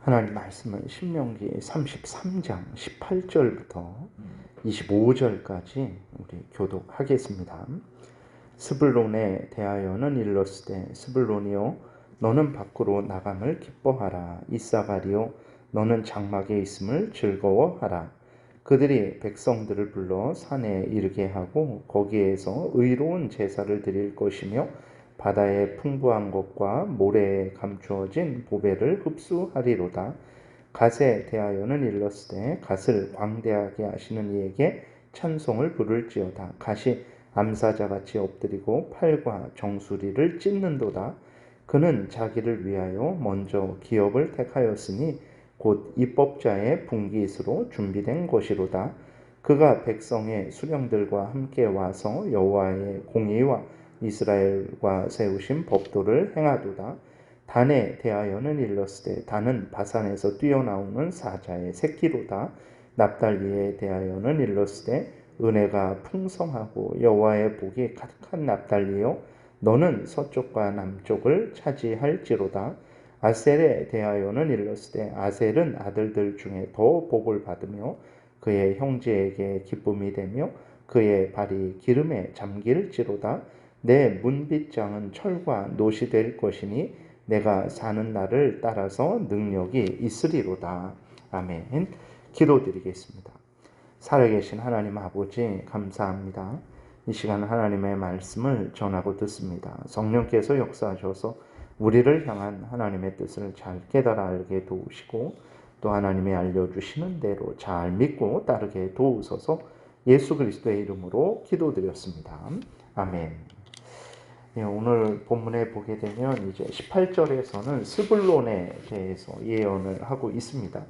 하나님 말씀은 신명기 33장 18절부터 25절까지 우리 교독하겠습니다. 스불론에 대하여는 일렀으되 스불론이여 너는 밖으로 나감을 기뻐하라. 이사가리여 너는 장막에 있음을 즐거워하라. 그들이 백성들을 불러 산에 이르게 하고 거기에서 의로운 제사를 드릴 것이며 바다의 풍부한 것과 모래에 감추어진 보배를 흡수하리로다. 갓에 대하여는 일렀으되 갓을 광대하게 하시는 이에게 찬송을 부를지어다. 갓이 암사자같이 엎드리고 팔과 정수리를 찢는도다. 그는 자기를 위하여 먼저 기업을 택하였으니 곧 입법자의 분깃으로 준비된 것이로다. 그가 백성의 수령들과 함께 와서 여호와의 공의와 이스라엘과 세우신 법도를 행하도다. 단에 대하여는 일렀으되 단은 바산에서 뛰어나오는 사자의 새끼로다. 납달리에 대하여는 일렀으되 은혜가 풍성하고 여호와의 복이 가득한 납달리요 너는 서쪽과 남쪽을 차지할지로다. 아셀에 대하여는 일렀으되 아셀은 아들들 중에 더 복을 받으며 그의 형제에게 기쁨이 되며 그의 발이 기름에 잠길지로다. 내 문빗장은 철과 노시 될 것이니 내가 사는 날을 따라서 능력이 있으리로다. 아멘. 기도드리겠습니다. 살아계신 하나님 아버지 감사합니다. 이 시간 하나님의 말씀을 전하고 듣습니다. 성령께서 역사하셔서 우리를 향한 하나님의 뜻을 잘 깨달아 알게 도우시고 또 하나님이 알려주시는 대로 잘 믿고 따르게 도우소서. 예수 그리스도의 이름으로 기도드렸습니다. 아멘. 오늘 본문에 보게 되면 이제 18절에서는 스불론에 대해서 예언을 하고 있습니다.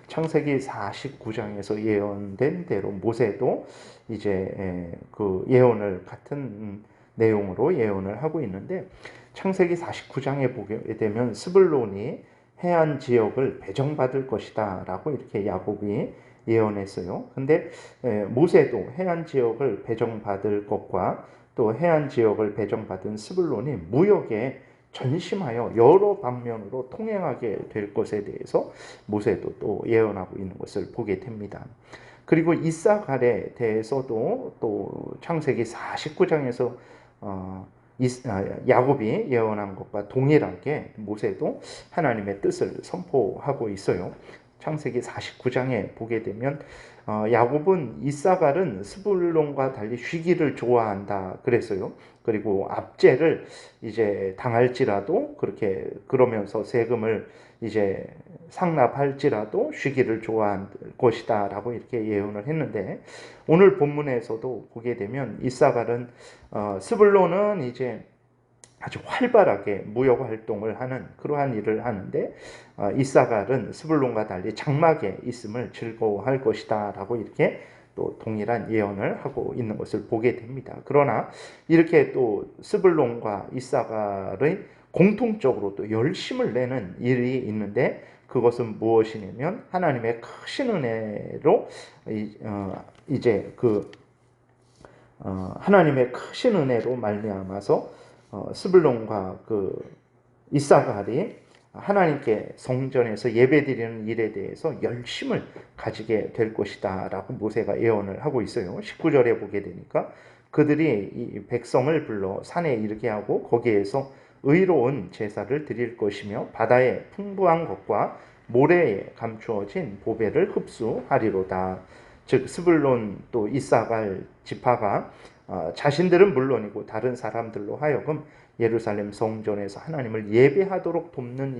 창세기 49장에서 예언된 대로 모세도 이제 그 예언을 같은 내용으로 예언을 하고 있는데 창세기 49장에 보게 되면 스불론이 해안 지역을 배정받을 것이다 라고 이렇게 야곱이 예언했어요. 근데 모세도 해안 지역을 배정받을 것과 또 해안 지역을 배정받은 스불론이 무역에 전심하여 여러 방면으로 통행하게 될 것에 대해서 모세도 또 예언하고 있는 것을 보게 됩니다. 그리고 이사갈에 대해서도 또 창세기 49장에서 야곱이 예언한 것과 동일하게 모세도 하나님의 뜻을 선포하고 있어요. 창세기 49장에 보게 되면 야곱은 이사갈은 스불론과 달리 쉬기를 좋아한다 그랬어요. 그리고 압제를 이제 당할지라도 그러면서 세금을 이제 상납할지라도 쉬기를 좋아할 것이다라고 이렇게 예언을 했는데 오늘 본문에서도 보게 되면 이사갈은 스불론은 이제 아주 활발하게 무역 활동을 하는 그러한 일을 하는데 이사갈은 스불론과 달리 장막에 있음을 즐거워할 것이다 라고 이렇게 또 동일한 예언을 하고 있는 것을 보게 됩니다. 그러나 이렇게 또 스불론과 이사갈의 공통적으로 또 열심을 내는 일이 있는데 그것은 무엇이냐면 하나님의 크신 은혜로 이제 하나님의 크신 은혜로 말미암아서 스불론과 이사갈이 하나님께 성전에서 예배드리는 일에 대해서 열심을 가지게 될 것이다 라고 모세가 예언을 하고 있어요. 19절에 보게 되니까 그들이 이 백성을 불러 산에 이르게 하고 거기에서 의로운 제사를 드릴 것이며 바다의 풍부한 것과 모래에 감추어진 보배를 흡수하리로다. 즉 스불론 또 이사갈 지파가 자신들은 물론이고 다른 사람들로 하여금 예루살렘 성전에서 하나님을 예배하도록 돕는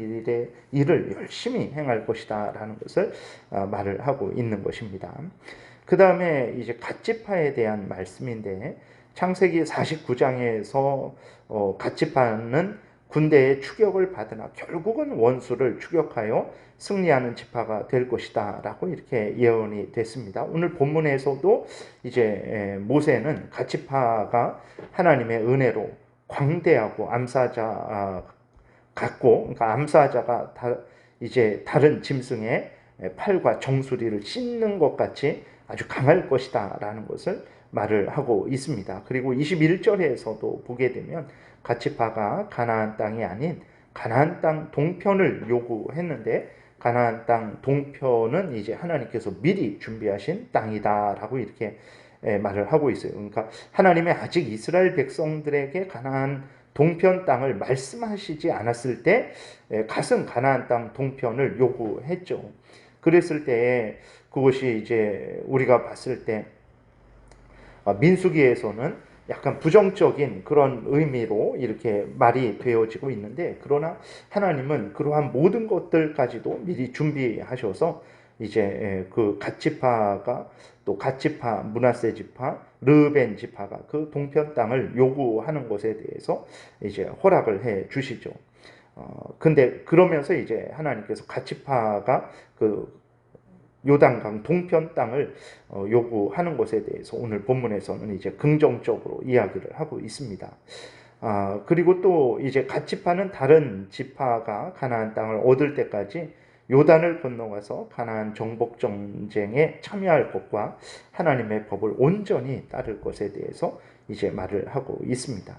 일을 열심히 행할 것이다 라는 것을 말을 하고 있는 것입니다. 그 다음에 이제 갓지파에 대한 말씀인데 창세기 49장에서 갓지파는 군대의 추격을 받으나 결국은 원수를 추격하여 승리하는 지파가 될 것이다 라고 이렇게 예언이 됐습니다. 오늘 본문에서도 이제 모세는 갓지파가 하나님의 은혜로 광대하고 암사자 같고, 그러니까 암사자가 이제 다른 짐승의 팔과 정수리를 찢는 것 같이 아주 강할 것이다 라는 것을 말을 하고 있습니다. 그리고 21절에서도 보게 되면 갓지파가 가나안 땅이 아닌 가나안 땅 동편을 요구했는데 가나안 땅 동편은 이제 하나님께서 미리 준비하신 땅이다라고 이렇게 말을 하고 있어요. 그러니까 하나님의 아직 이스라엘 백성들에게 가나안 동편 땅을 말씀하시지 않았을 때 갔은 가나안 땅 동편을 요구했죠. 그랬을 때 그것이 이제 우리가 봤을 때 민수기에서는 약간 부정적인 그런 의미로 이렇게 말이 되어지고 있는데, 그러나 하나님은 그러한 모든 것들까지도 미리 준비하셔서 이제 그 갓지파가 또 갓지파, 므낫세 지파, 르벤 지파가 그 동편 땅을 요구하는 것에 대해서 이제 허락을 해 주시죠. 근데 그러면서 이제 하나님께서 갓지파가 그 요단강 동편 땅을 요구하는 것에 대해서 오늘 본문에서는 이제 긍정적으로 이야기를 하고 있습니다. 그리고 또 이제 갓지파는 다른 지파가 가나안 땅을 얻을 때까지 요단을 건너가서 가나안 정복 전쟁에 참여할 것과 하나님의 법을 온전히 따를 것에 대해서 이제 말을 하고 있습니다.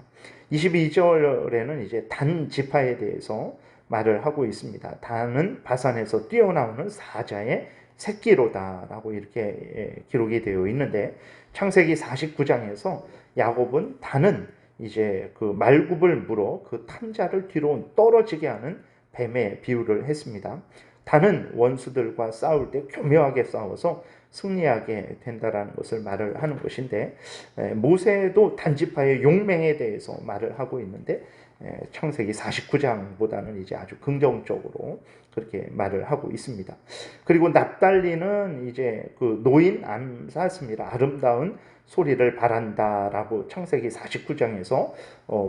22절에는 이제 단 지파에 대해서 말을 하고 있습니다. 단은 바산에서 뛰어나오는 사자의 새끼로다라고 이렇게 기록이 되어 있는데, 창세기 49장에서 야곱은 단은 이제 그 말굽을 물어 그 탐자를 뒤로 떨어지게 하는 뱀에 비유를 했습니다. 단은 원수들과 싸울 때 교묘하게 싸워서 승리하게 된다라는 것을 말을 하는 것인데, 모세도 단지파의 용맹에 대해서 말을 하고 있는데 창세기 49장보다는 이제 아주 긍정적으로 그렇게 말을 하고 있습니다. 그리고 납달리는 이제 그 노인 암사슴이라 아름다운 소리를 바란다라고 창세기 49장에서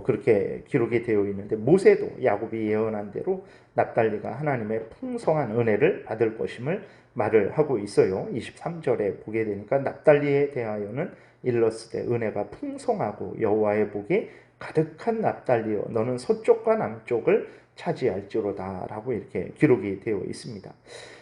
그렇게 기록이 되어 있는데, 모세도 야곱이 예언한 대로 납달리가 하나님의 풍성한 은혜를 받을 것임을 말을 하고 있어요. 23절에 보게 되니까 납달리에 대하여는 일러스되 은혜가 풍성하고 여호와의 복이 가득한 납달리여 너는 서쪽과 남쪽을 차지할지로다 라고 이렇게 기록이 되어 있습니다.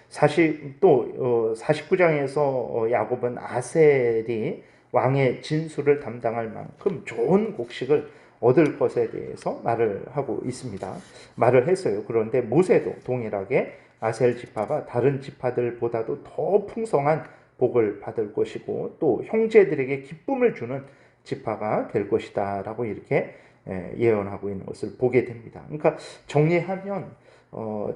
사실 또 49장에서 야곱은 아셀이 왕의 진수를 담당할 만큼 좋은 곡식을 얻을 것에 대해서 말을 하고 있습니다. 말을 했어요. 그런데 모세도 동일하게 아셀 지파가 다른 지파들보다도 더 풍성한 복을 받을 것이고 또 형제들에게 기쁨을 주는 지파가 될 것이다 라고 이렇게 예언하고 있는 것을 보게 됩니다. 그러니까 정리하면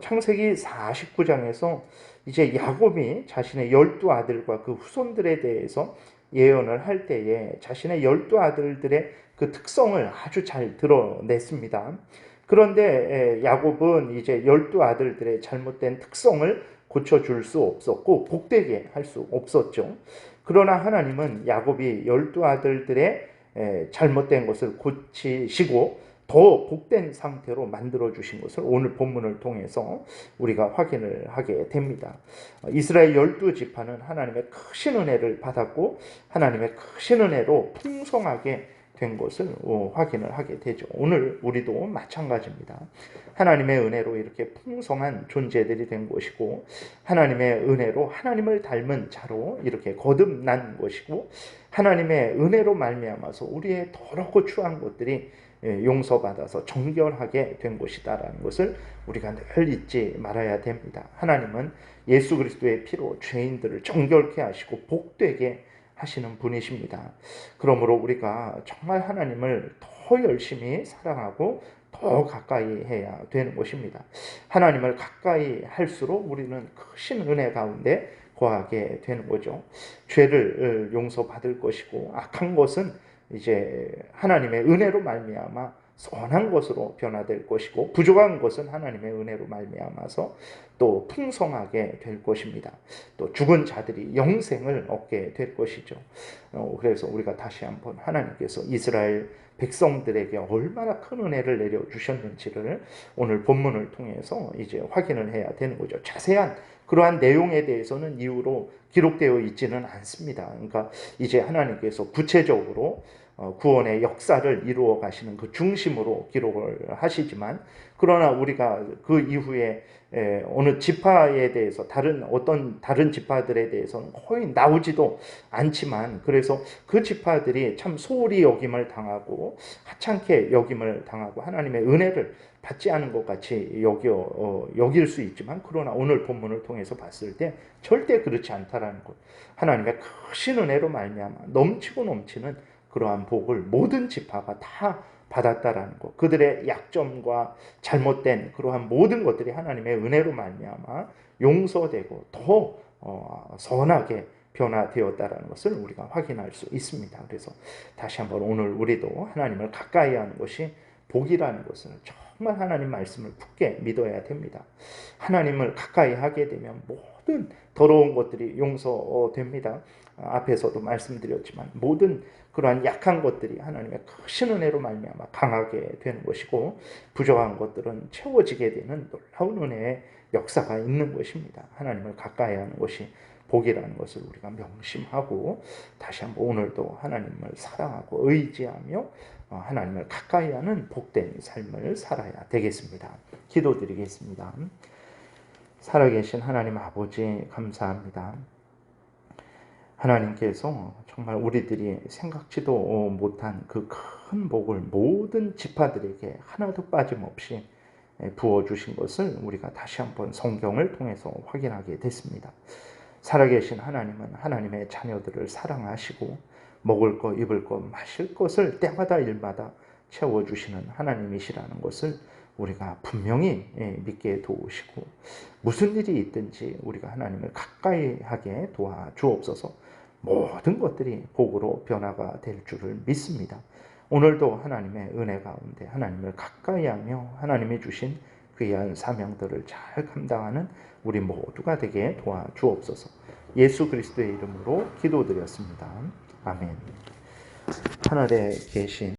창세기 49장에서 이제 야곱이 자신의 12아들과 그 후손들에 대해서 예언을 할 때에 자신의 12아들들의 그 특성을 아주 잘 드러냈습니다. 그런데 야곱은 이제 12아들들의 잘못된 특성을 고쳐줄 수 없었고 복되게 할 수 없었죠. 그러나 하나님은 야곱이 12아들들의 잘못된 것을 고치시고 더 복된 상태로 만들어주신 것을 오늘 본문을 통해서 우리가 확인을 하게 됩니다. 이스라엘 12지파는 하나님의 크신 은혜를 받았고 하나님의 크신 은혜로 풍성하게 된 것을 확인을 하게 되죠. 오늘 우리도 마찬가지입니다. 하나님의 은혜로 이렇게 풍성한 존재들이 된 것이고 하나님의 은혜로 하나님을 닮은 자로 이렇게 거듭난 것이고 하나님의 은혜로 말미암아서 우리의 더럽고 추한 것들이 용서받아서 정결하게 된 것이다라는 것을 우리가 늘 잊지 말아야 됩니다. 하나님은 예수 그리스도의 피로 죄인들을 정결케 하시고 복되게 하시는 분이십니다. 그러므로 우리가 정말 하나님을 더 열심히 사랑하고 더 가까이 해야 되는 것입니다. 하나님을 가까이 할수록 우리는 크신 은혜 가운데 거하게 되는 거죠. 죄를 용서받을 것이고 악한 것은 이제 하나님의 은혜로 말미암아 선한 것으로 변화될 것이고 부족한 것은 하나님의 은혜로 말미암아서 또 풍성하게 될 것입니다. 또 죽은 자들이 영생을 얻게 될 것이죠. 그래서 우리가 다시 한번 하나님께서 이스라엘 백성들에게 얼마나 큰 은혜를 내려주셨는지를 오늘 본문을 통해서 이제 확인을 해야 되는 거죠. 자세한 그러한 내용에 대해서는 이후로 기록되어 있지는 않습니다. 그러니까 이제 하나님께서 구체적으로 구원의 역사를 이루어 가시는 그 중심으로 기록을 하시지만, 그러나 우리가 그 이후에 어느 지파에 대해서 어떤 다른 지파들에 대해서는 거의 나오지도 않지만, 그래서 그 지파들이 참 소홀히 여김을 당하고 하찮게 여김을 당하고 하나님의 은혜를 받지 않은 것 같이 여길 수 있지만, 그러나 오늘 본문을 통해서 봤을 때 절대 그렇지 않다라는 것. 하나님의 크신 은혜로 말미암아 넘치고 넘치는 그러한 복을 모든 지파가 다 받았다라는 것. 그들의 약점과 잘못된 그러한 모든 것들이 하나님의 은혜로 말미암아 용서되고 더 선하게 변화되었다라는 것을 우리가 확인할 수 있습니다. 그래서 다시 한번 오늘 우리도 하나님을 가까이 하는 것이 복이라는 것을 정말 하나님 말씀을 굳게 믿어야 됩니다. 하나님을 가까이 하게 되면 모든 더러운 것들이 용서됩니다. 앞에서도 말씀드렸지만 모든 그러한 약한 것들이 하나님의 크신 은혜로 말미암아 강하게 되는 것이고, 부족한 것들은 채워지게 되는 놀라운 은혜의 역사가 있는 것입니다. 하나님을 가까이 하는 것이 복이라는 것을 우리가 명심하고, 다시 한번 오늘도 하나님을 사랑하고 의지하며 하나님을 가까이 하는 복된 삶을 살아야 되겠습니다. 기도드리겠습니다. 살아계신 하나님 아버지, 감사합니다. 하나님께서 정말 우리들이 생각지도 못한 그 큰 복을 모든 지파들에게 하나도 빠짐없이 부어주신 것을 우리가 다시 한번 성경을 통해서 확인하게 됐습니다. 살아계신 하나님은 하나님의 자녀들을 사랑하시고 먹을 것, 입을 것, 마실 것을 때마다 일마다 채워주시는 하나님이시라는 것을 우리가 분명히 믿게 도우시고, 무슨 일이 있든지 우리가 하나님을 가까이 하게 도와주옵소서. 모든 것들이 복으로 변화가 될 줄을 믿습니다. 오늘도 하나님의 은혜 가운데 하나님을 가까이 하며 하나님이 주신 귀한 사명들을 잘 감당하는 우리 모두가 되게 도와주옵소서. 예수 그리스도의 이름으로 기도드렸습니다. 아멘. 하늘에 계신